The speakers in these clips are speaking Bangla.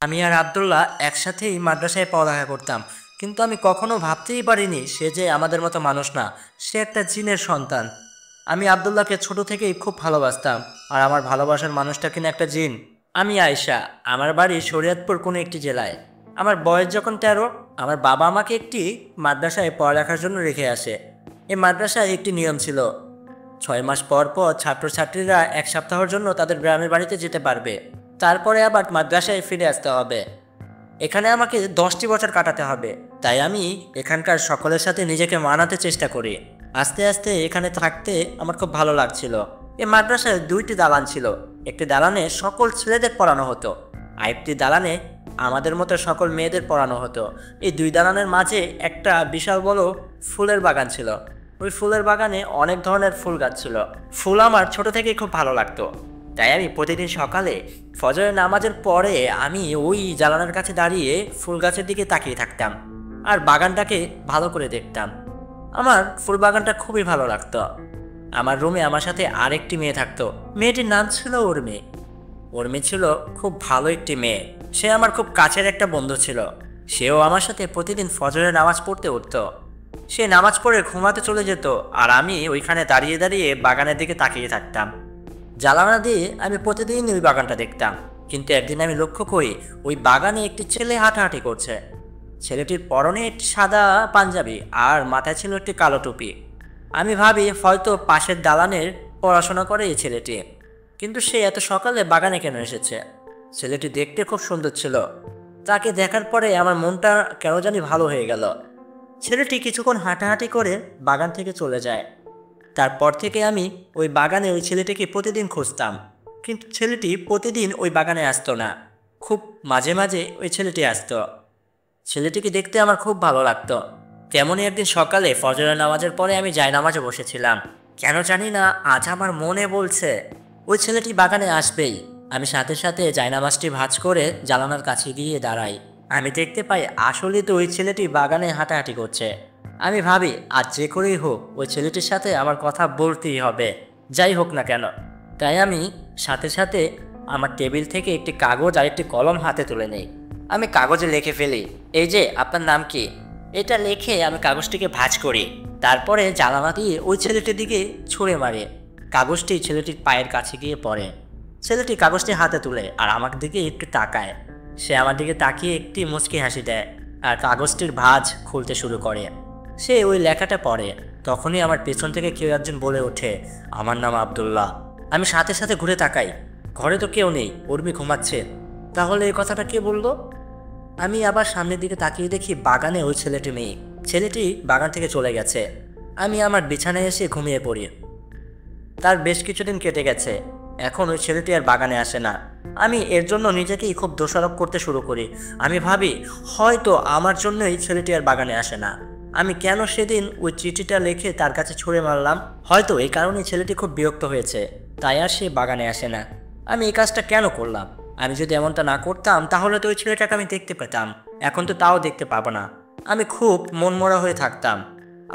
আমি আর আব্দুল্লাহ একসাথেই মাদ্রাসায় পড়ালেখা করতাম, কিন্তু আমি কখনো ভাবতেই পারিনি সে যে আমাদের মতো মানুষ না, সে একটা জিনের সন্তান। আমি আব্দুল্লাহকে ছোট থেকেই খুব ভালোবাসতাম, আর আমার ভালোবাসার মানুষটা কিনা একটা জিন। আমি আয়েশা, আমার বাড়ি শরীয়তপুর কোনো একটি জেলায়। আমার বয়স যখন 13, আমার বাবা আমাকে একটি মাদ্রাসায় পড়ালেখার জন্য রেখে আসে। এই মাদ্রাসায় একটি নিয়ম ছিল, 6 মাস পর পর ছাত্রছাত্রীরা 1 সপ্তাহের জন্য তাদের গ্রামের বাড়িতে যেতে পারবে, তারপরে আবার মাদ্রাসায় ফিরে আসতে হবে। এখানে আমাকে 10টি বছর কাটাতে হবে, তাই আমি এখানকার সকলের সাথে নিজেকে মানাতে চেষ্টা করি। আস্তে আস্তে এখানে থাকতে আমার খুব ভালো লাগছিল। এই মাদ্রাসায় 2টি দালান ছিল। একটি দালানে সকল ছেলেদের পড়ানো হতো, আরেকটি দালানে আমাদের মতো সকল মেয়েদের পড়ানো হতো। এই 2 দালানের মাঝে একটা বিশাল বড় ফুলের বাগান ছিল। ওই ফুলের বাগানে অনেক ধরনের ফুল গাছ ছিল। ফুল আমার ছোট থেকেই খুব ভালো লাগতো, তাই আমি প্রতিদিন সকালে ফজরের নামাজের পরে আমি ওই জানালার কাছে দাঁড়িয়ে ফুল গাছের দিকে তাকিয়ে থাকতাম আর বাগানটাকে ভালো করে দেখতাম। আমার ফুল বাগানটা খুবই ভালো লাগতো। আমার রুমে আমার সাথে আরেকটি মেয়ে থাকতো। মেয়েটির নাম ছিল উর্মি। উর্মি ছিল খুব ভালো একটি মেয়ে। সে আমার খুব কাছের একটা বন্ধু ছিল। সেও আমার সাথে প্রতিদিন ফজরের নামাজ পড়তে উঠতো। সে নামাজ পড়ে ঘুমাতে চলে যেত, আর আমি ওইখানে দাঁড়িয়ে দাঁড়িয়ে বাগানের দিকে তাকিয়ে থাকতাম। জানালা দিয়ে আমি প্রতিদিন ওই বাগানটা দেখতাম, কিন্তু একদিন আমি লক্ষ্য করি ওই বাগানে একটি ছেলে হাঁটাহাঁটি করছে। ছেলেটির পরনে একটি সাদা পাঞ্জাবি আর মাথায় ছিল একটি কালো টুপি। আমি ভাবি হয়তো পাশের দালানের পড়াশোনা করে এই ছেলেটি, কিন্তু সে এত সকালে বাগানে কেন এসেছে? ছেলেটি দেখতে খুব সুন্দর ছিল। তাকে দেখার পরে আমার মনটা কেন জানি ভালো হয়ে গেল। ছেলেটি কিছুক্ষণ হাঁটাহাঁটি করে বাগান থেকে চলে যায়। তারপর থেকে আমি ওই বাগানে ওই ছেলেটিকে প্রতিদিন খুঁজতাম, কিন্তু ছেলেটি প্রতিদিন ওই বাগানে আসতো না। খুব মাঝে মাঝে ওই ছেলেটি আসতো। ছেলেটিকে দেখতে আমার খুব ভালো লাগতো। তেমনই একদিন সকালে ফজরের নামাজের পরে আমি জায়নামাজে বসেছিলাম। কেন জানি না আজ আমার মনে বলছে ওই ছেলেটি বাগানে আসবেই। আমি সাথে সাথে জায়নামাজটি ভাঁজ করে জানালার কাছে গিয়ে দাঁড়াই। আমি দেখতে পাই আসলে তো ওই ছেলেটি বাগানে হাঁটাহাঁটি করছে। আমি ভাবি আজ যে করেই হোক ওই ছেলেটির সাথে আমার কথা বলতেই হবে, যাই হোক না কেন। তাই আমি সাথে সাথে আমার টেবিল থেকে একটি কাগজ আর একটি কলম হাতে তুলে নেই। আমি কাগজে লিখে ফেলি, এই যে আপনার নাম কি। এটা লিখে আমি কাগজটিকে ভাঁজ করি। তারপরে জানালা দিয়ে ওই ছেলেটির দিকে ছুঁড়ে মারি। কাগজটি ছেলেটির পায়ের কাছে গিয়ে পড়ে। ছেলেটি কাগজটি হাতে তুলে আর আমার দিকে একটু তাকায়। সে আমার দিকে তাকিয়ে একটি মুচকি হাসি দেয় আর কাগজটির ভাঁজ খুলতে শুরু করে। সে ওই লেখাটা পড়ে। তখনই আমার পেছন থেকে কেউ একজন বলে ওঠে, আমার নাম আব্দুল্লাহ। আমি সাথে সাথে ঘুরে তাকাই। ঘরে তো কেউ নেই, উর্মি ঘুমাচ্ছে। তাহলে এই কথাটা কে বললো? আমি আবার সামনের দিকে তাকিয়ে দেখি বাগানে ওই ছেলেটি নেই। ছেলেটি বাগান থেকে চলে গেছে। আমি আমার বিছানায় এসে ঘুমিয়ে পড়ি। তার বেশ কিছুদিন কেটে গেছে। এখন ওই ছেলেটি আর বাগানে আসে না। আমি এর জন্য নিজেকেই খুব দোষারোপ করতে শুরু করি। আমি ভাবি হয়তো আমার জন্যই ছেলেটি আর বাগানে আসে না। আমি কেন সেদিন ওই চিঠিটা লিখে তার কাছে ছুঁড়ে মারলাম? হয়তো এই কারণে ছেলেটি খুব বিরক্ত হয়েছে, তাই আর সে বাগানে আসে না। আমি এই কাজটা কেন করলাম? আমি যদি এমনটা না করতাম তাহলে তো ওই ছেলেটাকে আমি দেখতে পেতাম। এখন তো তাও দেখতে পাবো না। আমি খুব মনমরা হয়ে থাকতাম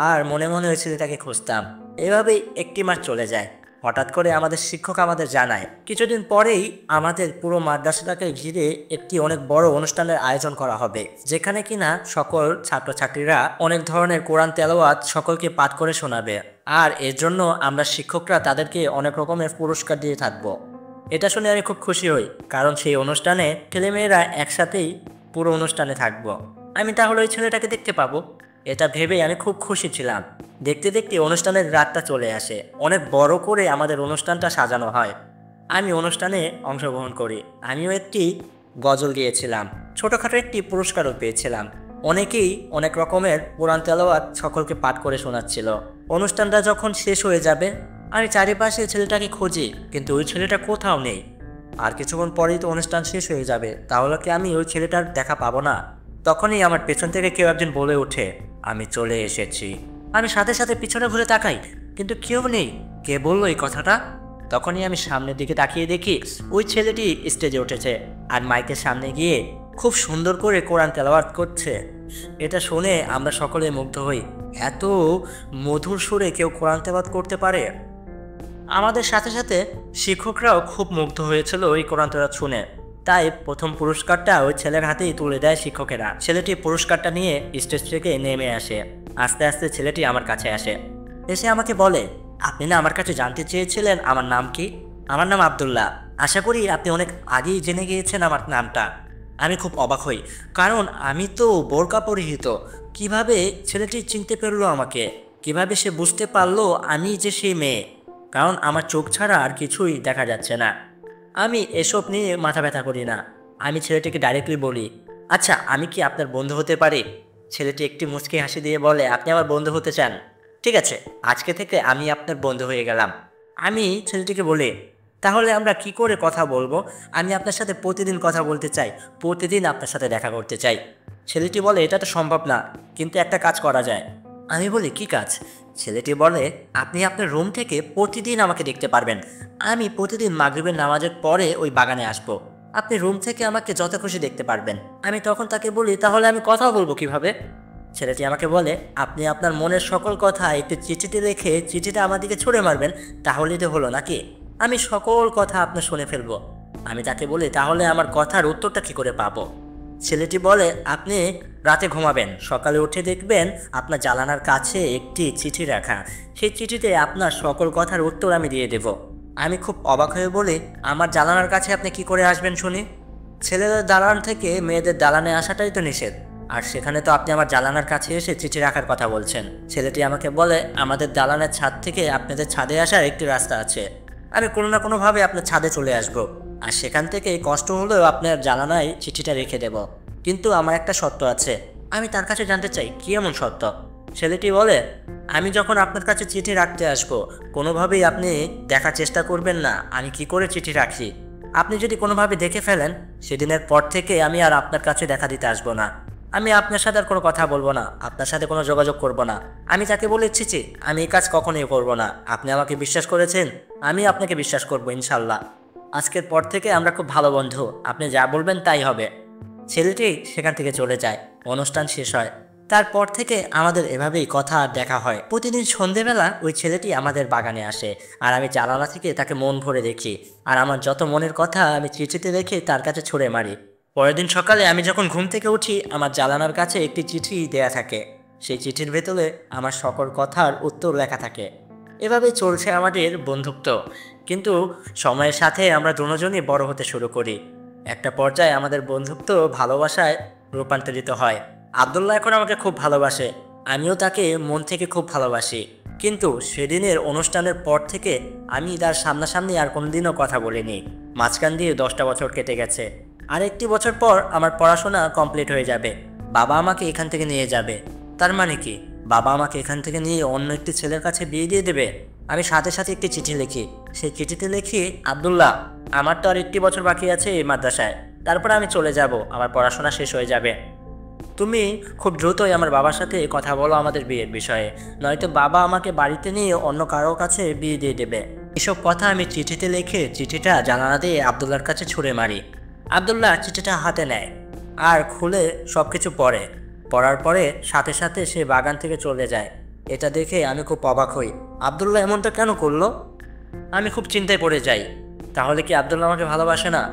আর মনে মনে ওই ছেলেটাকে খুঁজতাম। এভাবেই 1টি মাস চলে যায়। হঠাৎ করে আমাদের শিক্ষক আমাদের জানায় কিছুদিন পরেই আমাদের পুরো মাদ্রাসাটাকে ঘিরে একটি অনেক বড় অনুষ্ঠানের আয়োজন করা হবে, যেখানে কিনা সকল ছাত্রছাত্রীরা অনেক ধরনের কোরআন তেলাওয়াত সকলকে পাঠ করে শোনাবে। আর এর জন্য আমরা শিক্ষকরা তাদেরকে অনেক রকমের পুরস্কার দিয়ে থাকবো। এটা শুনে আমি খুব খুশি হই, কারণ সেই অনুষ্ঠানে ছেলেমেয়েরা একসাথেই পুরো অনুষ্ঠানে থাকবো। আমি তাহলে ওই ছেলেটাকে দেখতে পাবো, এটা ভেবেই আমি খুব খুশি ছিলাম। দেখতে দেখতে অনুষ্ঠানের রাতটা চলে আসে। অনেক বড় করে আমাদের অনুষ্ঠানটা সাজানো হয়। আমি অনুষ্ঠানে অংশগ্রহণ করি। আমিও একটি গজল গিয়েছিলাম, ছোটোখাটো একটি পুরস্কারও পেয়েছিলাম। অনেকেই অনেক রকমের কোরআন তেলাওয়াত সকলকে পাঠ করে শোনাচ্ছিল। অনুষ্ঠানটা যখন শেষ হয়ে যাবে আমি চারিপাশে ছেলেটাকে খুঁজি, কিন্তু ওই ছেলেটা কোথাও নেই। আর কিছুক্ষণ পরেই তো অনুষ্ঠান শেষ হয়ে যাবে, তাহলে কি আমি ওই ছেলেটার দেখা পাবো না? তখনই আমার পেছন থেকে কেউ একজন বলে ওঠে, আমি চলে এসেছি। আমি সাথে সাথে পিছনে ঘুরে তাকাই, কিন্তু কেউ নেই। কে বললো এই কথাটা? তখনই আমি সামনের দিকে তাকিয়ে দেখি ওই ছেলেটি স্টেজে উঠেছে আর মাইকের সামনে গিয়ে খুব সুন্দর করে কোরআন তেলাওয়াত করছে। এটা শুনে আমরা সকলে মুগ্ধ হই। এত মধুর সুরে কেউ কোরআন তেলাওয়াত করতে পারে? আমাদের সাথে সাথে শিক্ষকরাও খুব মুগ্ধ হয়েছিল ওই কোরআন তেলাওয়াত শুনে। তাই প্রথম পুরস্কারটা ওই ছেলের হাতেই তুলে দেয় শিক্ষকেরা। ছেলেটি পুরস্কারটা নিয়ে স্টেজ থেকে নেমে আসে। আস্তে আস্তে ছেলেটি আমার কাছে আসে, এসে আমাকে বলে, আপনি না আমার কাছে জানতে চেয়েছিলেন আমার নাম কি? আমার নাম আব্দুল্লাহ। আশা করি আপনি অনেক আগেই জেনে গিয়েছেন আমার নামটা। আমি খুব অবাক হই, কারণ আমি তো বোরকা পরিহিত। কিভাবে ছেলেটি চিনতে পারলো আমাকে? কিভাবে সে বুঝতে পারলো আমি যে সেই মেয়ে? কারণ আমার চোখ ছাড়া আর কিছুই দেখা যাচ্ছে না। আমি এসব নিয়ে মাথা ব্যথা করি না। আমি ছেলেটিকে ডাইরেক্টলি বলি, আচ্ছা আমি কি আপনার বন্ধু হতে পারি? ছেলেটি একটি মুচকি হাসি দিয়ে বলে, আপনি আমার বন্ধু হতে চান? ঠিক আছে, আজকে থেকে আমি আপনার বন্ধু হয়ে গেলাম। আমি ছেলেটিকে বলি, তাহলে আমরা কি করে কথা বলবো? আমি আপনার সাথে প্রতিদিন কথা বলতে চাই, প্রতিদিন আপনার সাথে দেখা করতে চাই। ছেলেটি বলে, এটা তো সম্ভব না, কিন্তু একটা কাজ করা যায়। আমি বলি, কি কাজ? ছেলেটি বলে, আপনি আপনার রুম থেকে প্রতিদিন আমাকে দেখতে পারবেন। আমি প্রতিদিন মাগরিবের নামাজের পরে ওই বাগানে আসব। আপনি রুম থেকে আমাকে যত খুশি দেখতে পারবেন। আমি তখন তাকে বলি, তাহলে আমি কথা বলবো কিভাবে? ছেলেটি আমাকে বলে, আপনি আপনার মনের সকল কথা একটি চিঠিতে লিখে চিঠিটা আমার দিকে ছুঁড়ে মারবেন, তাহলেই তো হলো নাকি? আমি সকল কথা আপনার শুনে ফেলবো। আমি তাকে বলি, তাহলে আমার কথার উত্তরটা কি করে পাবো? ছেলেটি বলে, আপনি রাতে ঘুমাবেন, সকালে উঠে দেখবেন আপনার জানালার কাছে একটি চিঠি রাখা। সেই চিঠিতে আপনার সকল কথার উত্তর আমি দিয়ে দেব। আমি খুব অবাক হয়ে বলি, আমার জানালার কাছে আপনি কি করে আসবেন শুনি? ছেলেদের দালান থেকে মেয়েদের দালানে আসাটাই তো নিষেধ, আর সেখানে তো আপনি আমার জানালার কাছে এসে চিঠি রাখার কথা বলছেন। ছেলেটি আমাকে বলে, আমাদের দালানের ছাদ থেকে আপনাদের ছাদে আসার একটি রাস্তা আছে। আমি কোনো না কোনোভাবে আপনার ছাদে চলে আসব, আর সেখান থেকে কষ্ট হলেও আপনার জানালায় চিঠিটা রেখে দেব। কিন্তু আমার একটা শর্ত আছে। আমি তার কাছে জানতে চাই, কি এমন শর্ত? ছেলেটি বলে, আমি যখন আপনার কাছে চিঠি রাখতে আসবো, কোনোভাবেই আপনি দেখার চেষ্টা করবেন না আমি কি করে চিঠি রাখি। আপনি যদি কোনোভাবে দেখে ফেলেন, সেদিনের পর থেকে আমি আর আপনার কাছে দেখা দিতে আসবো না। আমি আপনার সাথে আর কোনো কথা বলবো না, আপনার সাথে কোনো যোগাযোগ করব না। আমি তাকে বলেছি, আমি এই কাজ কখনোই করব না। আপনি আমাকে বিশ্বাস করেছেন, আমি আপনাকে বিশ্বাস করব ইনশাল্লাহ। আজকের পর থেকে আমরা খুব ভালো বন্ধু, আপনি যা বলবেন তাই হবে। ছেলেটি সেখান থেকে চলে যায়। অনুষ্ঠান শেষ হয়। তারপর থেকে আমাদের এভাবেই কথা আর দেখা হয়। প্রতিদিন সন্ধেবেলা ওই ছেলেটি আমাদের বাগানে আসে, আর আমি জানালা থেকে তাকে মন ভরে দেখি, আর আমার যত মনের কথা আমি চিঠিতে রেখে তার কাছে ছুঁড়ে মারি। পরের দিন সকালে আমি যখন ঘুম থেকে উঠি, আমার জানালার কাছে একটি চিঠি দেয়া থাকে। সেই চিঠির ভেতরে আমার সকল কথার উত্তর লেখা থাকে। এভাবে চলছে আমাদের বন্ধুত্ব। কিন্তু সময়ের সাথে আমরা দুজনই বড় হতে শুরু করি। একটা পর্যায়ে আমাদের বন্ধুত্ব ভালোবাসায় রূপান্তরিত হয়। আব্দুল্লাহ এখন আমাকে খুব ভালোবাসে, আমিও তাকে মন থেকে খুব ভালোবাসি। কিন্তু সেদিনের অনুষ্ঠানের পর থেকে আমি তার সামনাসামনি আর কোনোদিনও কথা বলিনি। মাঝখান দিয়ে 10টা বছর কেটে গেছে। আর একটি বছর পর আমার পড়াশোনা কমপ্লিট হয়ে যাবে। বাবা আমাকে এখান থেকে নিয়ে যাবে। তার মানে কি, বাবা আমাকে এখান থেকে নিয়ে অন্য একটি ছেলের কাছে বিয়ে দিয়ে দেবে? আমি সাথে সাথে একটি চিঠি লিখি। সেই চিঠিতে লিখি, আব্দুল্লাহ, আমার তো আর একটি বছর বাকি আছে এই মাদ্রাসায়, তারপর আমি চলে যাব, আমার পড়াশোনা শেষ হয়ে যাবে। তুমি খুব দ্রুতই আমার বাবার সাথে কথা বলো আমাদের বিয়ের বিষয়ে, নয়তো বাবা আমাকে বাড়িতে নিয়ে অন্য কারোর কাছে বিয়ে দিয়ে দেবে। এসব কথা আমি চিঠিতে লিখে চিঠিটা জানালা দিয়ে আব্দুল্লাহর কাছে ছুঁড়ে মারি। আব্দুল্লাহ চিঠিটা হাতে নেয় আর খুলে সব কিছু পড়ার পরে সাথে সাথে সে বাগান থেকে চলে যায়। এটা দেখে আমি খুব অবাক হই। আব্দুল্লাহ এমনটা কেন করলো? আমি খুব চিন্তায় পড়ে যাই। তাহলে কি আব্দুল্লাহ আমাকে ভালোবাসে না?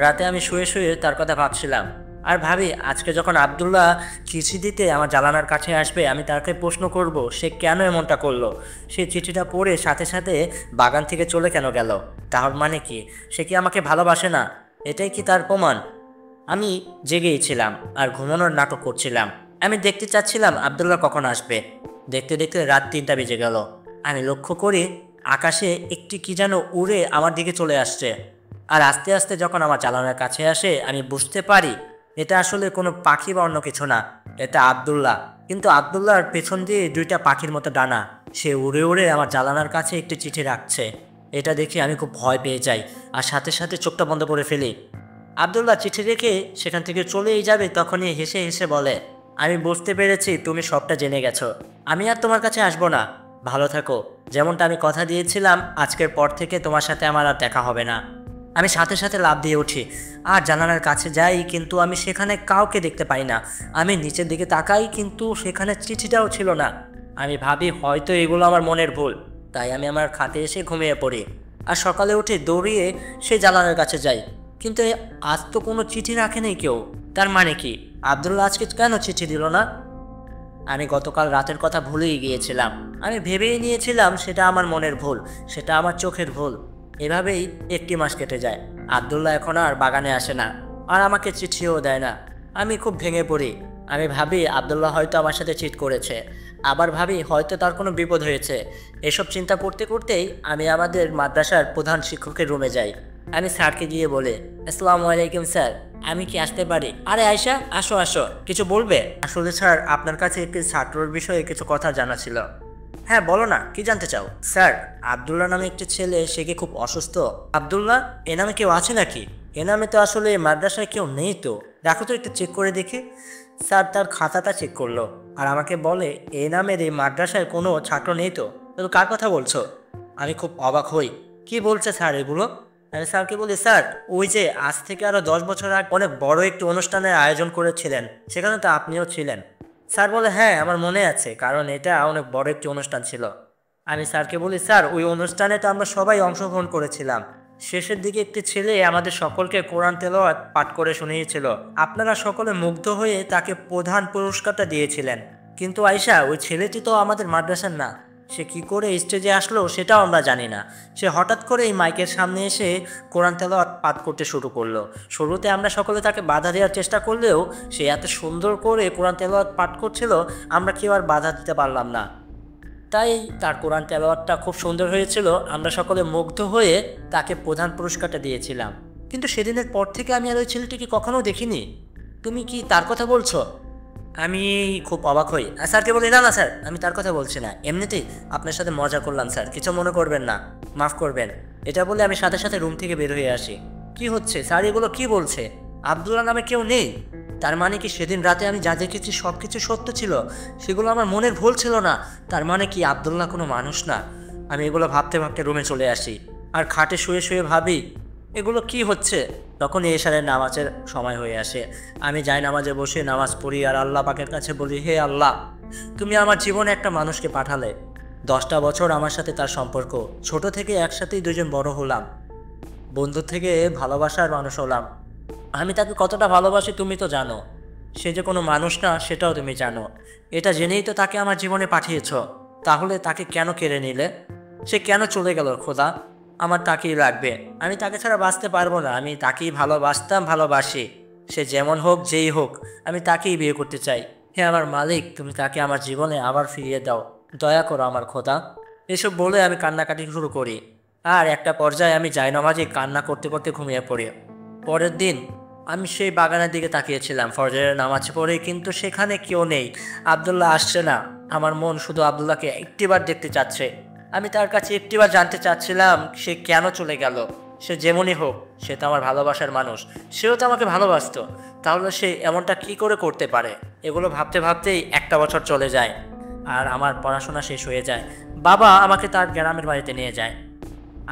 রাতে আমি শুয়ে শুয়ে তার কথা ভাবছিলাম, আর ভাবি আজকে যখন আব্দুল্লাহ চিঠি দিতে আমার জানালার কাছে আসবে, আমি তাকে প্রশ্ন করব সে কেন এমনটা করলো। সে চিঠিটা পড়ে সাথে সাথে বাগান থেকে চলে কেন গেল? তার মানে কি, সে কি আমাকে ভালোবাসে না? এটাই কি তার প্রমাণ? আমি জেগেইছিলাম আর ঘুমানোর নাটক করছিলাম। আমি দেখতে চাচ্ছিলাম আব্দুল্লাহ কখন আসবে। দেখতে দেখতে রাত 3টা বেজে গেল। আমি লক্ষ্য করি আকাশে একটি কি যেন উড়ে আমার দিকে চলে আসছে, আর আস্তে আস্তে যখন আমার জানালার কাছে আসে আমি বুঝতে পারি এটা আসলে কোনো পাখি বা অন্য কিছু না, এটা আব্দুল্লাহ। কিন্তু আব্দুল্লাহর পেছন দিয়ে 2টা পাখির মতো ডানা। সে উড়ে উড়ে আমার জানালার কাছে একটি চিঠি রাখছে। এটা দেখে আমি খুব ভয় পেয়ে যাই আর সাথে সাথে চোখটা বন্ধ করে ফেলি। আব্দুল্লাহ চিঠি রেখে সেখান থেকে চলেই যাবে, তখনই হেসে হেসে বলে, আমি বুঝতে পেরেছি তুমি সবটা জেনে গেছো। আমি আর তোমার কাছে আসবো না, ভালো থাকো। যেমনটা আমি কথা দিয়েছিলাম, আজকের পর থেকে তোমার সাথে আমার আর দেখা হবে না। আমি সাথে সাথে লাফ দিয়ে উঠি আর জানালার কাছে যাই, কিন্তু আমি সেখানে কাউকে দেখতে পাই না। আমি নিচের দিকে তাকাই, কিন্তু সেখানে চিঠিটাও ছিল না। আমি ভাবি হয়তো এগুলো আমার মনের ভুল, তাই আমি আমার খাটে এসে ঘুমিয়ে পড়ি। আর সকালে উঠে দৌড়িয়ে সেই জানালার কাছে যাই। কিন্তু আজ তো কোনো চিঠি রাখেনি কেউ, তার মানে কি আব্দুল্লাহ আজকে কেন চিঠি দিল না? আমি গতকাল রাতের কথা ভুলেই গিয়েছিলাম। আমি ভেবেই নিয়েছিলাম সেটা আমার মনের ভুল, সেটা আমার চোখের ভুল। এভাবেই 1 মাস কেটে যায়। আব্দুল্লাহ এখন আর বাগানে আসে না, আর আমাকে চিঠিও দেয় না। আমি খুব ভেঙে পড়ি। আমি ভাবি আব্দুল্লাহ হয়তো আমার সাথে চিট করেছে, আবার ভাবি হয়তো তার কোনো বিপদ হয়েছে। এসব চিন্তা করতে করতেই আমি আমাদের মাদ্রাসার প্রধান শিক্ষকের রুমে যাই। আমি স্যারকে গিয়ে বলে, আসসালামু আলাইকুম স্যার, আমি কি আসতে পারি? আরে আয়শা, আসো আসো, কিছু বলবে? আসলে স্যার, আপনার কাছে একটি ছাত্রর বিষয়ে কিছু কথা জানা ছিল। হ্যাঁ বলো না, কি জানতে চাও? স্যার, আব্দুল্লাহ নামে একটি ছেলে, সে কি খুব অসুস্থ? আব্দুল্লাহ? এ নামে কেউ আছে নাকি? এ নামে তো আসলে মাদ্রাসায় কেউ নেই তো। দেখো তো, একটু চেক করে দেখি। স্যার তার খাতাটা চেক করলো আর আমাকে বলে, এ নামের এই মাদ্রাসায় কোনো ছাত্র নেই তো। তো কার কথা বলছো? আমি খুব অবাক হই। কি বলছে স্যার এগুলো? আমি স্যারকে বলি, স্যার ওই যে আজ থেকে আরো 10 বছর আগে অনেক বড় একটি অনুষ্ঠানের আয়োজন করেছিলেন, সেখানে তো আপনিও ছিলেন। স্যার বলে, হ্যাঁ আমার মনে আছে, কারণ এটা অনেক বড় একটি অনুষ্ঠান ছিল। আমি স্যারকে বলি, স্যার ওই অনুষ্ঠানে তো আমরা সবাই অংশগ্রহণ করেছিলাম। শেষের দিকে একটি ছেলে আমাদের সকলকে কোরআন তেলাওয়াত পাঠ করে শুনিয়েছিল। আপনারা সকলে মুগ্ধ হয়ে তাকে প্রধান পুরস্কারটা দিয়েছিলেন। কিন্তু আয়শা, ওই ছেলেটি তো আমাদের মাদ্রাসার না। সে কি করে স্টেজে আসলো সেটাও আমরা জানি না। সে হঠাৎ করে এই মাইকের সামনে এসে কোরআন তেলাওয়াত পাঠ করতে শুরু করলো। শুরুতে আমরা সকলে তাকে বাধা দেওয়ার চেষ্টা করলেও সে এত সুন্দর করে কোরআন তেলাওয়াত পাঠ করছিল, আমরা কেউ আর বাধা দিতে পারলাম না। তাই তার কোরআন তেলাওয়াতটা খুব সুন্দর হয়েছিল, আমরা সকলে মুগ্ধ হয়ে তাকে প্রধান পুরস্কারটা দিয়েছিলাম। কিন্তু সেদিনের পর থেকে আমি আর ওই ছেলেটিকে কখনো দেখিনি। তুমি কি তার কথা বলছো? আমি খুব অবাক হই। স্যারকে বলি, না না স্যার, আমি তার কথা বলছি না, এমনিতেই আপনার সাথে মজা করলাম স্যার, কিছু মনে করবেন না, মাফ করবেন। এটা বলে আমি সাথে সাথে রুম থেকে বের হয়ে আসি। কি হচ্ছে স্যার, এগুলো কি বলছে? আব্দুল্লাহ নামে কেউ নেই? তার মানে কি সেদিন রাতে আমি যা দেখেছি সব কিছু সত্য ছিল? সেগুলো আমার মনের ভুল ছিল না? তার মানে কি আব্দুল্লাহ কোনো মানুষ না? আমি এগুলো ভাবতে ভাবতে রুমে চলে আসি আর খাটে শুয়ে শুয়ে ভাবি এগুলো কি হচ্ছে। তখন এশারের নামাজের সময় হয়ে আসে। আমি যাই নামাজে বসে নামাজ পড়ি আর আল্লাহ পাকের কাছে বলি, হে আল্লাহ, তুমি আমার জীবনে একটা মানুষকে পাঠালে। 10টা বছর আমার সাথে তার সম্পর্ক, ছোট থেকে একসাথেই দুজন বড় হলাম, বন্ধু থেকে ভালোবাসার মানুষ হলাম। আমি তাকে কতটা ভালোবাসি তুমি তো জানো। সে যে কোনো মানুষ না সেটাও তুমি জানো। এটা জেনেই তো তাকে আমার জীবনে পাঠিয়েছ। তাহলে তাকে কেন কেড়ে নিলে? সে কেন চলে গেল খোদা? আমার তাকেই লাগবে, আমি তাকে ছাড়া বাঁচতে পারবো না। আমি তাকেই ভালোবাসতাম, ভালোবাসি। সে যেমন হোক, যেই হোক, আমি তাকেই বিয়ে করতে চাই। হে আমার মালিক, তুমি তাকে আমার জীবনে আবার ফিরিয়ে দাও, দয়া করো আমার খোদা। এসব বলে আমি কান্নাকাটি শুরু করি। আর একটা পর্যায়ে আমি জায়নামাজে কান্না করতে করতে ঘুমিয়ে পড়ি। পরের দিন আমি সেই বাগানের দিকে তাকিয়েছিলাম ফজরের নামাজ পড়ে, কিন্তু সেখানে কেউ নেই। আব্দুল্লাহ আসছে না। আমার মন শুধু আব্দুল্লাহকে একটিবার দেখতে চাচ্ছে। আমি তার কাছে একটিবার জানতে চাচ্ছিলাম সে কেন চলে গেল। সে যেমনই হোক, সে তো আমার ভালোবাসার মানুষ, সেও তো আমাকে ভালোবাসতো। তাহলে সে এমনটা কি করে করতে পারে? এগুলো ভাবতে ভাবতেই 1টা বছর চলে যায় আর আমার পড়াশোনা শেষ হয়ে যায়। বাবা আমাকে তার গ্রামের বাড়িতে নিয়ে যায়।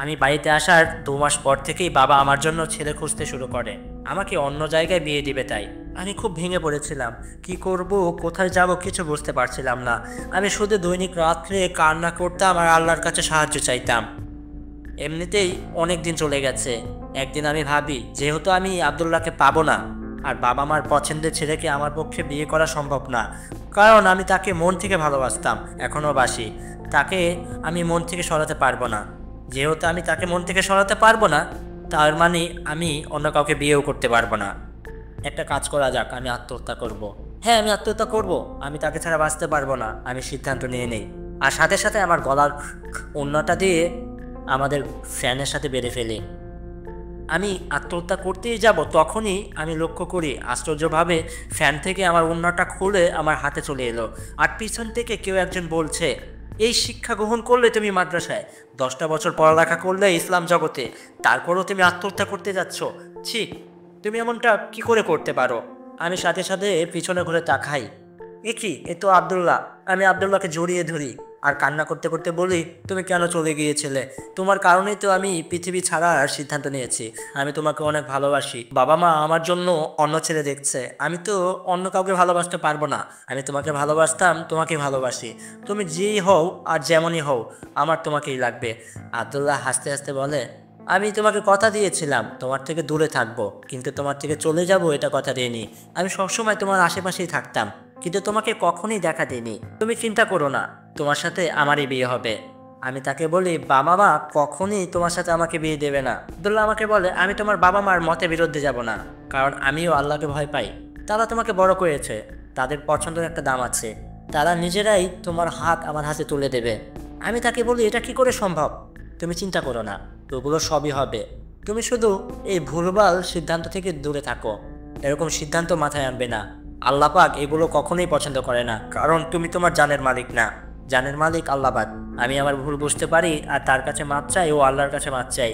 আমি বাড়িতে আসার 2 মাস পর থেকেই বাবা আমার জন্য ছেলে খুঁজতে শুরু করে। আমাকে অন্য জায়গায় বিয়ে দিবে তাই। আমি খুব ভেঙে পড়েছিলাম। কি করব, কোথায় যাব, কিছু বুঝতে পারছিলাম না। আমি শুধু দৈনিক রাত্রে কান্না করতাম আর আল্লাহর কাছে সাহায্য চাইতাম। এমনিতেই অনেক দিন চলে গেছে। একদিন আমি ভাবি, যেহেতু আমি আব্দুল্লাহকে পাবো না, আর বাবা মার পছন্দের ছেলেকে আমার পক্ষে বিয়ে করা সম্ভব না, কারণ আমি তাকে মন থেকে ভালোবাসতাম, এখনও বাসি। তাকে আমি মন থেকে সরাতে পারবো না। যেহেতু আমি তাকে মন থেকে সরাতে পারবো না, তার মানে আমি অন্য কাউকে বিয়েও করতে পারবো না। একটা কাজ করা যাক, আমি আত্মহত্যা করব। হ্যাঁ, আমি আত্মহত্যা করব। আমি তাকে ছাড়া বাঁচতে পারবো না, আমি সিদ্ধান্ত নিয়ে নেই। আর সাথে সাথে আমার গলার ওড়নাটা দিয়ে আমাদের ফ্যানের সাথে বেঁধে ফেলি। আমি আত্মহত্যা করতেই যাব, তখনই আমি লক্ষ্য করি আশ্চর্যভাবে ফ্যান থেকে আমার ওড়নাটা খুলে আমার হাতে চলে এলো। আর পিছন থেকে কেউ একজন বলছে, এই শিক্ষা গ্রহণ করলে তুমি মাদ্রাসায়, 10টা বছর পড়ালেখা করলে ইসলাম জগতে, তারপরও তুমি আত্মহত্যা করতে যাচ্ছ? ছি, তুমি এমনটা কি করে করতে পারো? আমি সাথে সাথে পিছনে ঘুরে তাকাই। এ কি, এ তো আব্দুল্লাহ। আমি আব্দুল্লাহকে জড়িয়ে ধরি আর কান্না করতে করতে বলি, তুমি কেন চলে গিয়েছিলে? তোমার কারণেই তো আমি পৃথিবী ছাড়ার সিদ্ধান্ত নিয়েছি। আমি তোমাকে অনেক ভালোবাসি। বাবা মা আমার জন্য অন্য ছেলে দেখছে, আমি তো অন্য কাউকে ভালোবাসতে পারবো না। আমি তোমাকে ভালোবাসতাম, তোমাকে ভালোবাসি। তুমি যেই হও আর যেমনই হও, আমার তোমাকেই লাগবে। আব্দুল্লাহ হাসতে হাসতে বলে, আমি তোমাকে কথা দিয়েছিলাম তোমার থেকে দূরে থাকবো, কিন্তু তোমার থেকে চলে যাব এটা কথা দিইনি। আমি সবসময় তোমার আশেপাশেই থাকতাম, কিন্তু তোমাকে কখনোই দেখা দিইনি। তুমি চিন্তা করো না, তোমার সাথে আমারই বিয়ে হবে। আমি তাকে বলি, বাবা মা কখনই তোমার সাথে আমাকে বিয়ে দেবে না। আব্দুল্লাহ আমাকে বলে, আমি তোমার বাবা মার মতে বিরুদ্ধে যাব না, কারণ আমিও আল্লাহকে ভয় পাই। তারা তোমাকে বড় করেছে, তাদের পছন্দের একটা দাম আছে, তারা নিজেরাই তোমার হাত আমার হাতে তুলে দেবে। আমি তাকে বলি, এটা কি করে সম্ভব? তুমি চিন্তা করো না, ওগুলো সবই হবে। তুমি শুধু এই ভুলভাল সিদ্ধান্ত থেকে দূরে থাকো। এরকম সিদ্ধান্ত মাথায় আনবে না। আল্লাহ পাক এগুলো কখনোই পছন্দ করে না, কারণ তুমি তোমার জানের মালিক না, জানের মালিক আল্লাহ পাক। আমি আমার ভুল বুঝতে পারি আর তার কাছে মাপ চাই, ও আল্লাহর কাছে মাপ চাই।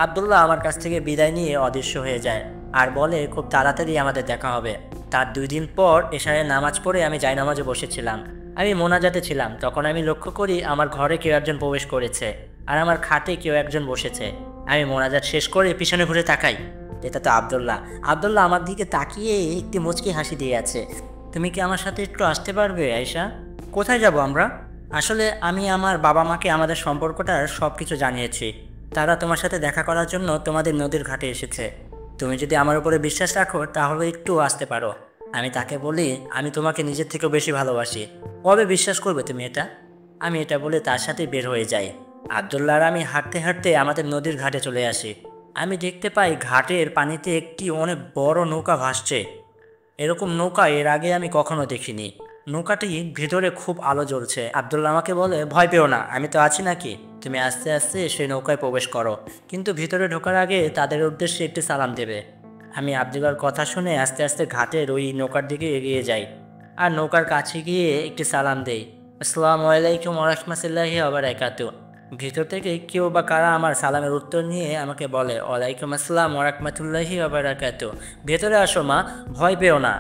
আব্দুল্লাহ আমার কাছ থেকে বিদায় নিয়ে অদৃশ্য হয়ে যায় আর বলে, খুব তাড়াতাড়ি আমাদের দেখা হবে। তার 2 দিন পর এশারের নামাজ পড়ে আমি জায়নামাজে বসেছিলাম। আমি মোনাজাতে ছিলাম, তখন আমি লক্ষ্য করি আমার ঘরে কেউ একজন প্রবেশ করেছে আর আমার খাটে কেউ একজন বসেছে। আমি মোনাজাত শেষ করে পিছনে ঘুরে তাকাই, এটা তো আব্দুল্লাহ। আব্দুল্লাহ আমার দিকে তাকিয়ে একটি মুচকি হাসি দিয়ে আছে। তুমি কি আমার সাথে একটু আসতে পারবে আয়েশা? কোথায় যাব আমরা? আসলে আমি আমার বাবা মাকে আমাদের সম্পর্কটার সব কিছু জানিয়েছি। তারা তোমার সাথে দেখা করার জন্য তোমাদের নদীর ঘাটে এসেছে। তুমি যদি আমার উপরে বিশ্বাস রাখো তাহলে একটু আসতে পারো। আমি তাকে বলি, আমি তোমাকে নিজের থেকেও বেশি ভালোবাসি। কবে বিশ্বাস করবে তুমি এটা? আমি এটা বলে তার সাথে বের হয়ে যাই। আব্দুল্লাহ আর আমি হাঁটতে হাঁটতে আমাদের নদীর ঘাটে চলে আসি। আমি দেখতে পাই ঘাটের পানিতে একটি অনেক বড় নৌকা ভাসছে। এরকম নৌকা এর আগে আমি কখনো দেখিনি। নৌকাটি ভিতরে খুব আলো জ্বলছে। আব্দুল্লাহ আমাকে বলে, ভয় পেও না, আমি তো আছি নাকি। তুমি আস্তে আস্তে সেই নৌকায় প্রবেশ করো, কিন্তু ভিতরে ঢোকার আগে তাদের উদ্দেশ্যে একটি সালাম দেবে। আমি আব্দুল্লাহর কথা শুনে আস্তে আস্তে ঘাটের ওই নৌকার দিকে এগিয়ে যাই আর নৌকার কাছে গিয়ে একটি সালাম দেই। আসসালামু আলাইকুম ওয়া রাহমাতুল্লাহি ওয়া বারাকাতুহু। ভিতর থেকে কেউ বা কারা আমার সালামের উত্তর নিয়ে আমাকে বলে, ওয়ালাইকুম আসসালাম ওয়া রাহমাতুল্লাহি ওয়া বারাকাতুহু। ভেতরে আসো মা, ভয় পেও না।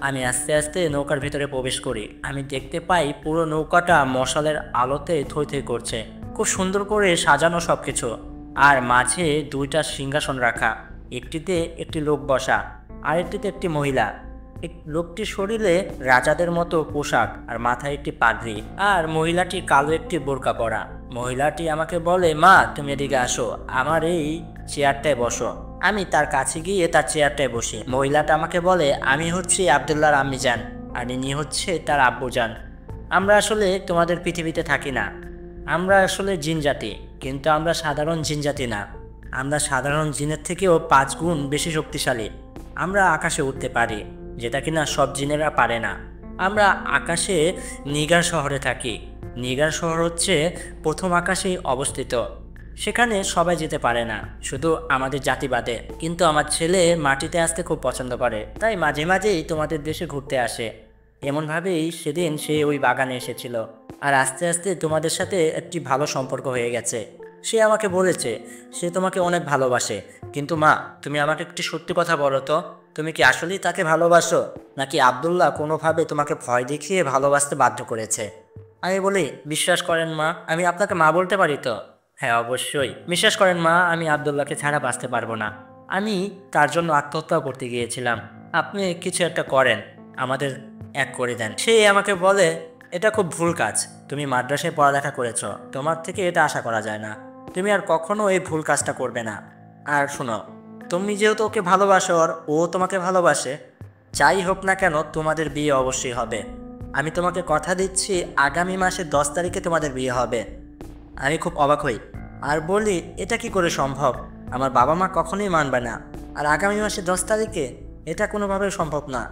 আমি আস্তে আস্তে নৌকার ভিতরে প্রবেশ করি। আমি দেখতে পাই পুরো নৌকাটা মশালের আলোতে থই থই করছে। খুব সুন্দর করে সাজানো সব কিছু, আর মাঝে 2টা সিংহাসন রাখা। একটিতে একটি লোক বসা, আরেকটিতে একটি মহিলা। লোকটির শরীরে রাজাদের মতো পোশাক আর মাথায় একটি পাগড়ি, আর মহিলাটি কালো একটি বোরকা পরা। মহিলাটি আমাকে বলে, মা তুমি এদিকে আসো, আমার এই চেয়ারটায় বসো। আমি তার কাছে গিয়ে তার চেয়ারটায় বসি। মহিলাটা আমাকে বলে, আমি হচ্ছি আব্দুল্লাহর আম্মি জান, আর ইনি হচ্ছে তার আব্বু জান। আমরা আসলে তোমাদের পৃথিবীতে থাকি না, আমরা আসলে জিন জাতি, কিন্তু আমরা সাধারণ জিন জাতি না। আমরা সাধারণ জিনের থেকেও 5 গুণ বেশি শক্তিশালী। আমরা আকাশে উঠতে পারি, যেটা কিনা সব জিনেরা পারে না। আমরা আকাশে নিগার শহরে থাকি। নিগার শহর হচ্ছে প্রথম আকাশেই অবস্থিত। সেখানে সবাই যেতে পারে না, শুধু আমাদের জাতি বাদে। কিন্তু আমার ছেলে মাটিতে আসতে খুব পছন্দ করে, তাই মাঝে মাঝেই তোমাদের দেশে ঘুরতে আসে। এমনভাবেই সেদিন সে ওই বাগানে এসেছিল, আর আস্তে আস্তে তোমাদের সাথে একটি ভালো সম্পর্ক হয়ে গেছে। সে আমাকে বলেছে সে তোমাকে অনেক ভালোবাসে। কিন্তু মা, তুমি আমাকে একটি সত্যি কথা বলো তো, তুমি কি আসলেই তাকে ভালোবাসো, নাকি আব্দুল্লাহ কোনোভাবে তোমাকে ভয় দেখিয়ে ভালোবাসতে বাধ্য করেছে? আমি বলি, বিশ্বাস করেন মা, আমি আপনাকে মা বলতে পারি তো? হ্যাঁ অবশ্যই। বিশ্বাস করেন মা, আমি আব্দুল্লাহকে ছাড়া বাঁচতে পারবো না। আমি তার জন্য আত্মহত্যা করতে গিয়েছিলাম। আপনি কিছু একটা করেন, আমাদের এক করে দেন। সে আমাকে বলে, এটা খুব ভুল কাজ। তুমি মাদ্রাসায় পড়ালেখা করেছ, তোমার থেকে এটা আশা করা যায় না। তুমি আর কখনো এই ভুল কাজটা করবে না। আর শোনো, তুমি যেহেতু ওকে ভালোবাসো আর ও তোমাকে ভালোবাসে, যাই হোক না কেন তোমাদের বিয়ে অবশ্যই হবে। আমি তোমাকে কথা দিচ্ছি, আগামী মাসের 10 তারিখে তোমাদের বিয়ে হবে। আমি খুব অবাক হই আর বলি, এটা কি করে সম্ভব? আমার বাবা মা কখনোই মানবে না, আর আগামী মাসে 10 তারিখে এটা কোনোভাবে সম্ভব না।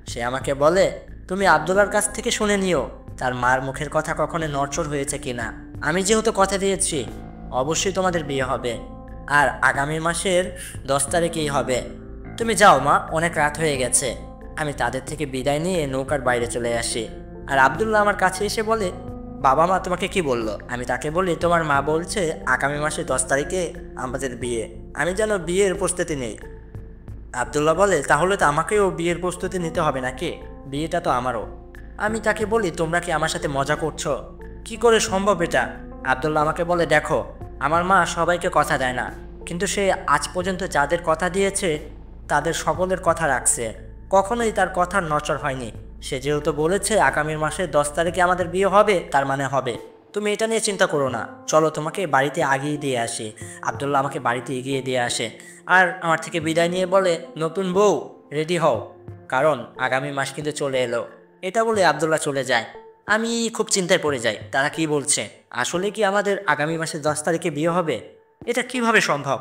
সে আমাকে বলে, তুমি আব্দুল্লাহর কাছ থেকে শুনে নিও তার মার মুখের কথা কখনো নড়চড় হয়েছে কিনা। আমি যেহেতু কথা দিয়েছি, অবশ্যই তোমাদের বিয়ে হবে, আর আগামী মাসের 10 তারিখেই হবে। তুমি যাও মা, অনেক রাত হয়ে গেছে। আমি তাদের থেকে বিদায় নিয়ে নৌকার বাইরে চলে আসি, আর আব্দুল্লাহ আমার কাছে এসে বলে, বাবা মা তোমাকে কি বললো? আমি তাকে বলি, তোমার মা বলছে আগামী মাসে 10 তারিখে আমাদের বিয়ে। আমি যেন বিয়ের প্রস্তুতি নেই। আব্দুল্লাহ বলে, তাহলে তো আমাকেও বিয়ের প্রস্তুতি নিতে হবে নাকি? বিয়েটা তো আমারও। আমি তাকে বলি, তোমরা কি আমার সাথে মজা করছো? কি করে সম্ভব এটা? আব্দুল্লাহ আমাকে বলে, দেখো, আমার মা সবাইকে কথা দেয় না, কিন্তু সে আজ পর্যন্ত যাদের কথা দিয়েছে তাদের সকলের কথা রাখছে, কখনোই তার কথার নড়চড় হয়নি। সে যেহেতু বলেছে আগামী মাসে 10 তারিখে আমাদের বিয়ে হবে, তার মানে হবে। তুমি এটা নিয়ে চিন্তা করো না, চলো তোমাকে বাড়িতে আগিয়ে দিয়ে আসি। আবদুল্লাহ আমাকে বাড়িতে এগিয়ে দিয়ে আসে আর আমার থেকে বিদায় নিয়ে বলে, নতুন বউ রেডি হও, কারণ আগামী মাস কিন্তু চলে এলো। এটা বলে আবদুল্লাহ চলে যায়। আমি খুব চিন্তায় পড়ে যাই, তারা কি বলছে? আসলে কি আমাদের আগামী মাসের 10 তারিখে বিয়ে হবে? এটা কিভাবে সম্ভব?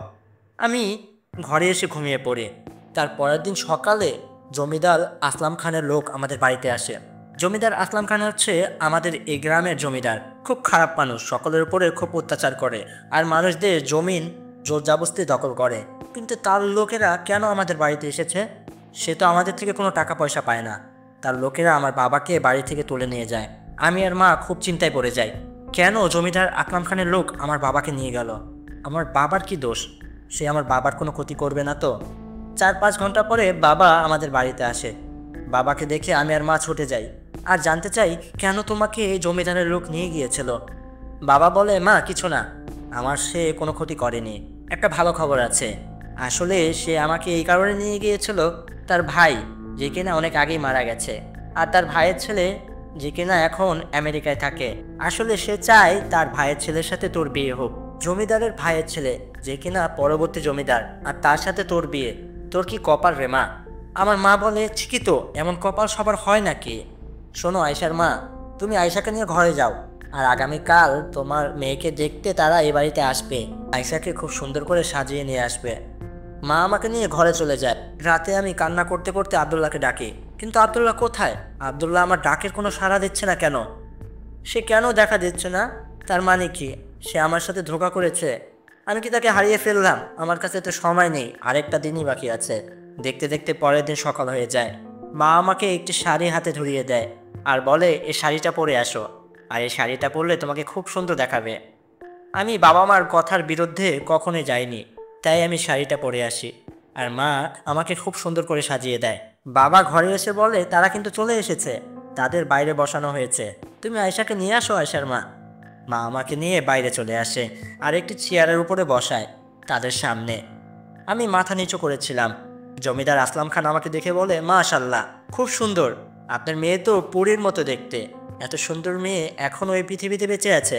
আমি ঘরে এসে ঘুমিয়ে পড়ি। তার পরের দিন সকালে জমিদার আসলাম খানের লোক আমাদের বাড়িতে আসে। জমিদার আসলাম খান হচ্ছে আমাদের এই গ্রামের জমিদার। খুব খারাপ মানুষ, সকলের উপরে খুব অত্যাচার করে আর মানুষদের জমিন জোর জবরদস্তি দখল করে। কিন্তু তার লোকেরা কেন আমাদের বাড়িতে এসেছে? সে তো আমাদের থেকে কোনো টাকা পয়সা পায় না। তার লোকেরা আমার বাবাকে বাড়ি থেকে তুলে নিয়ে যায়। আমি আর মা খুব চিন্তায় পড়ে যাই, কেন জমিদার আকরাম খানের লোক আমার বাবাকে নিয়ে গেল? আমার বাবার কি দোষ? সে আমার বাবার কোনো ক্ষতি করবে না তো? 4-5 ঘন্টা পরে বাবা আমাদের বাড়িতে আসে। বাবাকে দেখে আমি আর মা ছুটে যাই আর জানতে চাই, কেন তোমাকে এই জমিদারের লোক নিয়ে গিয়েছিল? বাবা বলে, মা কিছু না, আমার সে কোনো ক্ষতি করেনি। একটা ভালো খবর আছে, আসলে সে আমাকে এই কারণে নিয়ে গিয়েছিল, তার ভাই যে কিনা অনেক আগেই মারা গেছে আর তার ভাইয়ের ছেলে যে কিনা এখন আমেরিকায় থাকে, আসলে সে চায় তার ভাইয়ের ছেলের সাথে তোর বিয়ে হোক। জমিদারের ভাইয়ের ছেলে যে কিনা পরবর্তী জমিদার, আর তার সাথে তোর বিয়ে, তোর কি কপাল রে মা। আমার মা বলে, ঠিকই তো, এমন কপাল সবার হয় নাকি? শোনো আয়শার মা, তুমি আয়শাকে নিয়ে ঘরে যাও আর আগামীকাল তোমার মেয়েকে দেখতে তারা এই বাড়িতে আসবে। আয়শাকে খুব সুন্দর করে সাজিয়ে নিয়ে আসবে। মা আমাকে নিয়ে ঘরে চলে যায়। রাতে আমি কান্না করতে করতে আবদুল্লাহকে ডাকি, কিন্তু আবদুল্লাহ কোথায়? আবদুল্লাহ আমার ডাকের কোনো সাড়া দিচ্ছে না কেন? সে কেন দেখা দিচ্ছে না? তার মানে কি সে আমার সাথে ধোঁকা করেছে? আমি কি তাকে হারিয়ে ফেললাম? আমার কাছে তো সময় নেই, আরেকটা দিনই বাকি আছে। দেখতে দেখতে পরের দিন সকাল হয়ে যায়। মা আমাকে একটি শাড়ি হাতে ধরিয়ে দেয় আর বলে, এই শাড়িটা পরে আসো, আর এই শাড়িটা পরলে তোমাকে খুব সুন্দর দেখাবে। আমি বাবা মার কথার বিরুদ্ধে কখনোই যাইনি, তাই আমি শাড়িটা পরে আসি আর মা আমাকে খুব সুন্দর করে সাজিয়ে দেয়। বাবা ঘরে এসে বলে, তারা কিন্তু চলে এসেছে, তাদের বাইরে বসানো হয়েছে, তুমি আয়শাকে নিয়ে আসো। আয়শার মা মা আমাকে নিয়ে বাইরে চলে আসে আর একটি চেয়ারের উপরে বসায় তাদের সামনে। আমি মাথা নিচু করেছিলাম। জমিদার আসলাম খান আমাকে দেখে বলে, মাশাআল্লাহ, খুব সুন্দর, আপনার মেয়ে তো পরীর মতো দেখতে। এত সুন্দর মেয়ে এখনও এই পৃথিবীতে বেঁচে আছে।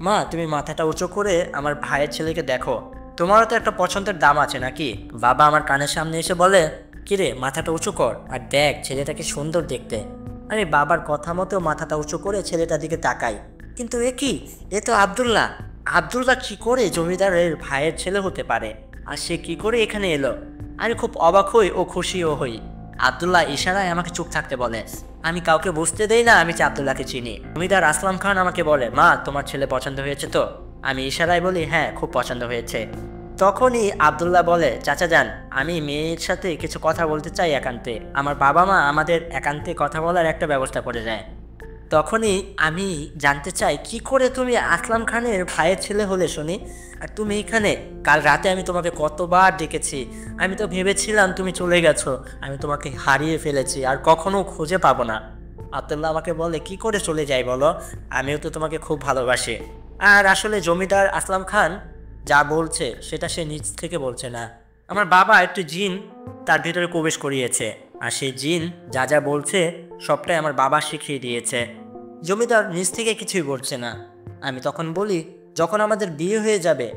মা তুমি মাথাটা উঁচু করে আমার ভাইয়ের ছেলেকে দেখো, তোমারও তো একটা পছন্দের দাম আছে নাকি? বাবা আমার কানের সামনে এসে বলে, কিরে মাথাটা উঁচু কর আর দেখ ছেলেটাকে সুন্দর দেখতে। আমি বাবার কথা মতো মাথাটা উঁচু করে ছেলেটার দিকে তাকাই, কিন্তু এ কি, এ তো আবদুল্লাহ। আবদুল্লাহ কি করে জমিদারের ভাইয়ের ছেলে হতে পারে, আর সে কি করে এখানে এলো? আমি খুব অবাক হই ও খুশিও হই। আবদুল্লাহ ইশারায় আমাকে চুপ থাকতে বলে। আমি কাউকে বুঝতে দেই না আমি আবদুল্লাহকে চিনি। জমিদার আসলাম খান আমাকে বলে, মা তোমার ছেলে পছন্দ হয়েছে তো? আমি ইশারায় বলি, হ্যাঁ খুব পছন্দ হয়েছে। তখনই আবদুল্লাহ বলে, চাচা যান, আমি মেয়ের সাথে কিছু কথা বলতে চাই একান্তে। আমার বাবা মা আমাদের একান্তে কথা বলার একটা ব্যবস্থা করে দেয়। তখনই আমি জানতে চাই, কি করে তুমি আসলাম খানের ভাইয়ের ছেলে হলে শুনি? আর তুমি এখানে? কাল রাতে আমি তোমাকে কতবার ডেকেছি, আমি তো ভেবেছিলাম তুমি চলে গেছো, আমি তোমাকে হারিয়ে ফেলেছি আর কখনো খুঁজে পাবো না। আব্দুল্লাহ আমাকে বলে, কি করে চলে যাই বলো, আমিও তো তোমাকে খুব ভালোবাসি। আর আসলে জমিদার আসলাম খান যা বলছে সেটা সে নিজ থেকে বলছে না। আমার বাবা একটু জিন তার ভিতরে প্রবেশ করিয়েছে, আর সেই জিন যা যা বলছে সবটাই আমার বাবা শিখিয়ে দিয়েছে। জমিদার নিজ থেকে কিছুই বলছে না। আমি তখন বলি, যখন আমাদের বিয়ে হয়ে যাবে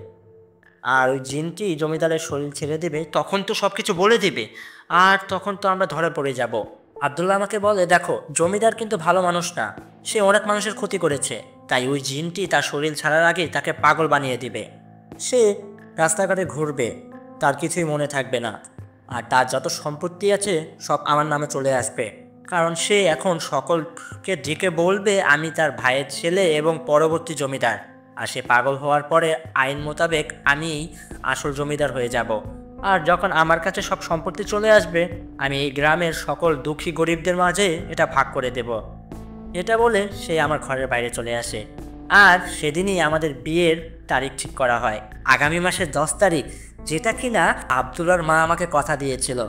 আর ওই জিনটি জমিদারের শরীর ছেড়ে দেবে, তখন তো সব কিছু বলে দেবে, আর তখন তো আমরা ধরে পড়ে যাব। আবদুল্লাহ আমাকে বলে, দেখো জমিদার কিন্তু ভালো মানুষ না, সে অনেক মানুষের ক্ষতি করেছে, তাই ওই জিনটি তার শরীর ছাড়ার আগে তাকে পাগল বানিয়ে দিবে। সে রাস্তাঘাটে ঘুরবে, তার কিছুই মনে থাকবে না, আর তার যত সম্পত্তি আছে সব আমার নামে চলে আসবে, কারণ সে এখন সকলকে ডেকে বলবে আমি তার ভাইয়ের ছেলে এবং পরবর্তী জমিদার। আর সে পাগল হওয়ার পরে আইন মোতাবেক আমি আসল জমিদার হয়ে যাব। আর যখন আমার কাছে সব সম্পত্তি চলে আসবে, আমি এই গ্রামের সকল দুঃখী গরিবদের মাঝে এটা ভাগ করে দেব। এটা বলে সে আমার ঘরের বাইরে চলে আসে। আর সেদিনই আমাদের বিয়ের তারিখ ঠিক করা হয়, আগামী মাসের 10 তারিখ, যেটা কিনা আবদুল্লাহর মা আমাকে কথা দিয়েছিল।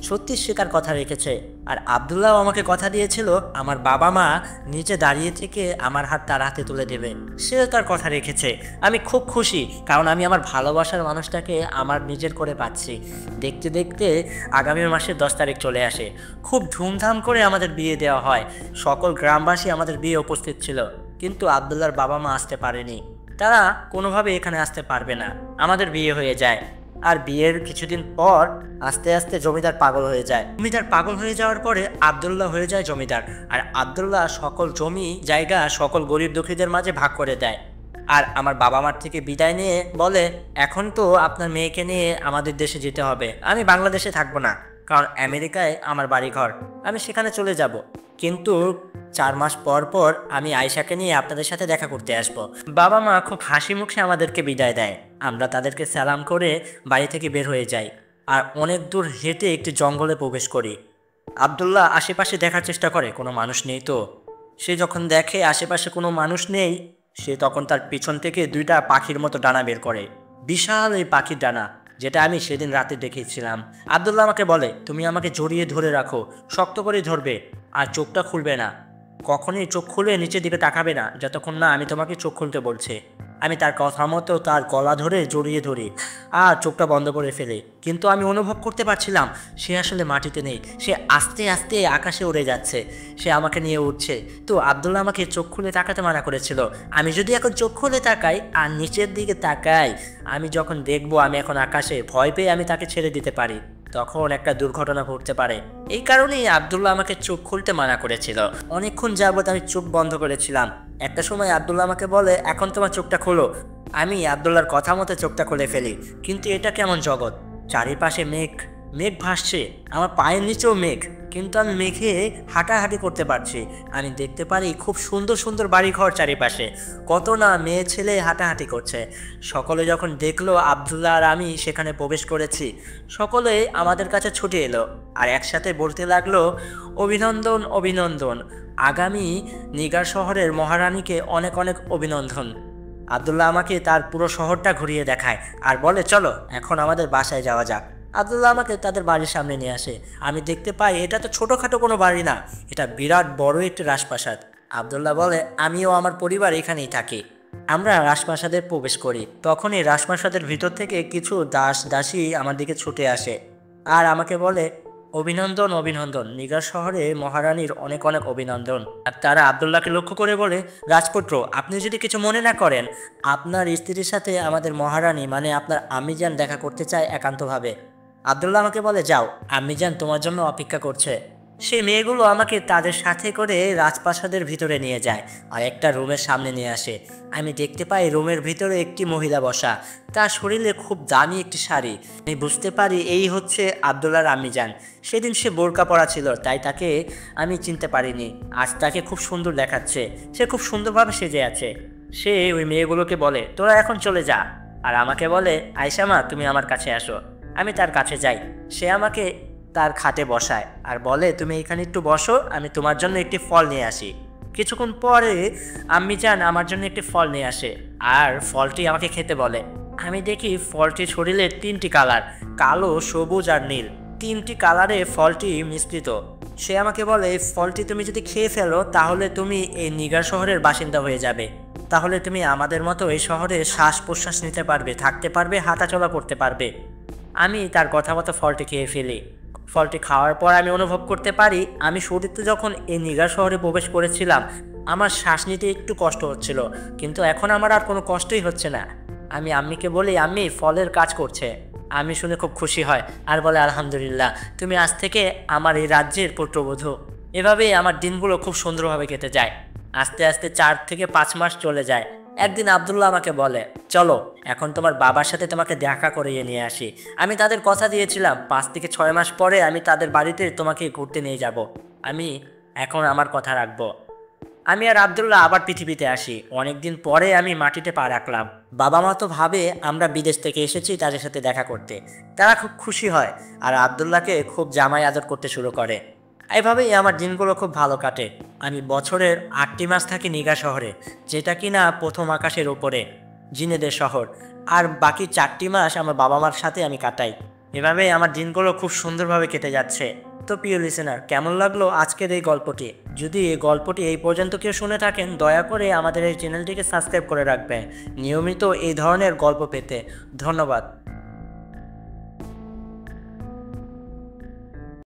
সত্যি সে তার কথা রেখেছে। আর আবদুল্লাহ আমাকে কথা দিয়েছিল আমার বাবা মা নিচে দাঁড়িয়ে থেকে আমার হাত তার হাতে তুলে দেবে, সেও তার কথা রেখেছে। আমি খুব খুশি, কারণ আমি আমার ভালোবাসার মানুষটাকে আমার নিজের করে পাচ্ছি। দেখতে দেখতে আগামী মাসের 10 তারিখ চলে আসে। খুব ধুমধাম করে আমাদের বিয়ে দেওয়া হয়, সকল গ্রামবাসী আমাদের বিয়ে উপস্থিত ছিল। কিন্তু আবদুল্লাহর বাবা মা আসতে পারেনি। তারা কোনোভাবে এখানে আসতে পারবে না। আমাদের বিয়ে হয়ে যায়, আর বিয়ের কিছুদিন পর আস্তে আস্তে জমিদার পাগল হয়ে যায়। জমিদার পাগল হয়ে যাওয়ার পরে আবদুল্লাহ হয়ে যায় জমিদার, আর আবদুল্লাহ সকল জমি জায়গা সকল গরিব দুঃখীদের মাঝে ভাগ করে দেয়। আর আমার বাবা মার থেকে বিদায় নিয়ে বলে, এখন তো আপনার মেয়েকে নিয়ে আমাদের দেশে যেতে হবে, আমি বাংলাদেশে থাকবো না, কারণ আমেরিকায় আমার বাড়িঘর, আমি সেখানে চলে যাব। কিন্তু 4 মাস পর পর আমি আয়েশাকে নিয়ে আপনাদের সাথে দেখা করতে আসব। বাবা মা খুব হাসি মুখে আমাদেরকে বিদায় দেয়। আমরা তাদেরকে সালাম করে বাড়ি থেকে বের হয়ে যাই, আর অনেক দূর হেঁটে একটি জঙ্গলে প্রবেশ করি। আবদুল্লাহ আশেপাশে দেখার চেষ্টা করে কোনো মানুষ নেই তো। সে যখন দেখে আশেপাশে কোনো মানুষ নেই, সে তখন তার পিছন থেকে 2টা পাখির মতো ডানা বের করে। বিশাল এই পাখির ডানা, যেটা আমি সেদিন রাতে দেখেছিলাম। আবদুল্লাহ আমাকে বলে, তুমি আমাকে জড়িয়ে ধরে রাখো, শক্ত করে ধরবে, আর চোখটা খুলবে না। কখনই চোখ খুলে নিচের দিকে তাকাবে না যতক্ষণ না আমি তোমাকে চোখ খুলতে বলছে। আমি তার কথা মতো তার গলা ধরে জড়িয়ে ধরি আর চোখটা বন্ধ করে ফেলি। কিন্তু আমি অনুভব করতে পারছিলাম সে আসলে মাটিতে নেই, সে আস্তে আস্তে আকাশে উড়ে যাচ্ছে, সে আমাকে নিয়ে উঠছে। তো আবদুল্লাহ আমাকে চোখ খুলে তাকাতে মানা করেছিল। আমি যদি এখন চোখ খুলে তাকাই আর নিচের দিকে তাকাই, আমি যখন দেখবো আমি এখন আকাশে, ভয় পেয়ে আমি তাকে ছেড়ে দিতে পারি, তখন একটা দুর্ঘটনা ঘটতে পারে। এই কারণেই আবদুল্লাহ আমাকে চোখ খুলতে মানা করেছিল। অনেকক্ষণ যাবত আমি চোখ বন্ধ করেছিলাম। একটা সময় আবদুল্লাহ আমাকে বলে, এখন তোমার চোখটা খোলো। আমি আবদুল্লাহর কথা মতো চোখটা খুলে ফেলি। কিন্তু এটা কেমন জগৎ, চারিপাশে মেঘ, মেঘ ভাসছে, আমার পায়ের নিচেও মেঘ, কিন্তু আমি মেঘে হাঁটাহাঁটি করতে পারছি। আমি দেখতে পারি খুব সুন্দর সুন্দর বাড়িঘর চারিপাশে, কত না মেয়ে ছেলে হাঁটাহাঁটি করছে। সকলে যখন দেখলো আবদুল্লাহ আর আমি সেখানে প্রবেশ করেছি, সকলে আমাদের কাছে ছুটে এলো আর একসাথে বলতে লাগলো, অভিনন্দন অভিনন্দন, আগামী নিগার শহরের মহারানীকে অনেক অনেক অভিনন্দন। আবদুল্লাহ আমাকে তার পুরো শহরটা ঘুরিয়ে দেখায় আর বলে, চলো এখন আমাদের বাসায় যাওয়া যাক। আবদুল্লাহ আমাকে তাদের বাড়ির সামনে নিয়ে আসে। আমি দেখতে পাই এটা তো ছোটোখাটো কোনো বাড়ি না, এটা বিরাট বড় একটি রাজপ্রাসাদ। আবদুল্লাহ বলে, আমিও আমার পরিবার এখানেই থাকি। আমরা রাজপ্রাসাদে প্রবেশ করি। তখনই রাজপ্রাসাদের ভিতর থেকে কিছু দাস দাসী আমার দিকে ছুটে আসে আর আমাকে বলে, অভিনন্দন অভিনন্দন, নিগার শহরে মহারানীর অনেক অনেক অভিনন্দন। আর তারা আবদুল্লাহকে লক্ষ্য করে বলে, রাজপুত্র, আপনি যদি কিছু মনে না করেন, আপনার স্ত্রীর সাথে আমাদের মহারানী মানে আপনার আম্মিজান দেখা করতে চায় একান্তভাবে। আবদুল্লাহ আমাকে বলে, যাও, আম্মিজান তোমার জন্য অপেক্ষা করছে। সেই মেয়েগুলো আমাকে তাদের সাথে করে রাজপ্রাসাদের ভিতরে নিয়ে যায় আর একটা রুমের সামনে নিয়ে আসে। আমি দেখতে পাই রুমের ভিতরে একটি মহিলা বসা, তার শরীরে খুব দামি একটি শাড়ি। আমি বুঝতে পারি এই হচ্ছে আবদুল্লাহর আম্মিজান। সেদিন সে বোরকা পরা ছিল, তাই তাকে আমি চিনতে পারিনি। আজ তাকে খুব সুন্দর দেখাচ্ছে, সে খুব সুন্দরভাবে সেজে আছে। সে ওই মেয়েগুলোকে বলে, তোরা এখন চলে যা, আর আমাকে বলে, আয়েশা মা, তুমি আমার কাছে আসো। আমি তার কাছে যাই। সে আমাকে তার খাটে বসায় আর বলে, তুমি এখানে একটু বসো, আমি তোমার জন্য একটি ফল নিয়ে আসি। কিছুক্ষণ পরে আম্মিজান আমার জন্য একটি ফল নিয়ে আসে আর ফলটি আমাকে খেতে বলে। আমি দেখি ফলটি শরীরে 3টি কালার, কালো, সবুজ আর নীল, 3টি কালারে ফলটি মিশ্রিত। সে আমাকে বলে, এই ফলটি তুমি যদি খেয়ে ফেলো তাহলে তুমি এই নিগার শহরের বাসিন্দা হয়ে যাবে। তাহলে তুমি আমাদের মতো এই শহরে শ্বাস প্রশ্বাস নিতে পারবে, থাকতে পারবে, হাঁটাচলা করতে পারবে। আমি তার কথা মতো ফলটি খেয়ে ফেলি। ফলটি খাওয়ার পর আমি অনুভব করতে পারি আমি শরীরতে যখন এই নিগার শহরে প্রবেশ করেছিলাম আমার শ্বাস নিতে একটু কষ্ট হচ্ছিল, কিন্তু এখন আমার আর কোনো কষ্টই হচ্ছে না। আমি আম্মিকে বলি, আম্মি, ফলের কাজ করছে। আমি শুনে খুব খুশি হয় আর বলে, আলহামদুলিল্লাহ, তুমি আজ থেকে আমার এই রাজ্যের পুত্রবধূ। এভাবেই আমার দিনগুলো খুব সুন্দরভাবে কেটে যায়। আস্তে আস্তে 4 থেকে 5 মাস চলে যায়। একদিন আবদুল্লাহ আমাকে বলে, চলো এখন তোমার বাবার সাথে তোমাকে দেখা করিয়ে নিয়ে আসি। আমি তাদের কথা দিয়েছিলাম 5 থেকে 6 মাস পরে আমি তাদের বাড়িতে তোমাকে ঘুরতে নিয়ে যাব। আমি এখন আমার কথা রাখবো। আমি আর আবদুল্লাহ আবার পৃথিবীতে আসি। অনেকদিন পরে আমি মাটিতে পা রাখলাম। বাবা মা তো ভাবে আমরা বিদেশ থেকে এসেছি তাদের সাথে দেখা করতে। তারা খুব খুশি হয় আর আবদুল্লাহকে খুব জামাই আদর করতে শুরু করে। এইভাবেই আমার দিনগুলো খুব ভালো কাটে। আমি বছরের 8টি মাস থাকি নিগার শহরে, যেটা কিনা প্রথম আকাশের ওপরে, জিনেদের শহর। আর বাকি 4টি মাস আমার বাবা মার সাথে আমি কাটাই। এভাবেই আমার দিনগুলো খুব সুন্দরভাবে কেটে যাচ্ছে। তো প্রিয় লিসেনার, কেমন লাগলো আজকের এই গল্পটি? যদি এই গল্পটি এই পর্যন্ত কেউ শুনে থাকেন, দয়া করে আমাদের এই চ্যানেলটিকে সাবস্ক্রাইব করে রাখবেন নিয়মিত এই ধরনের গল্প পেতে। ধন্যবাদ।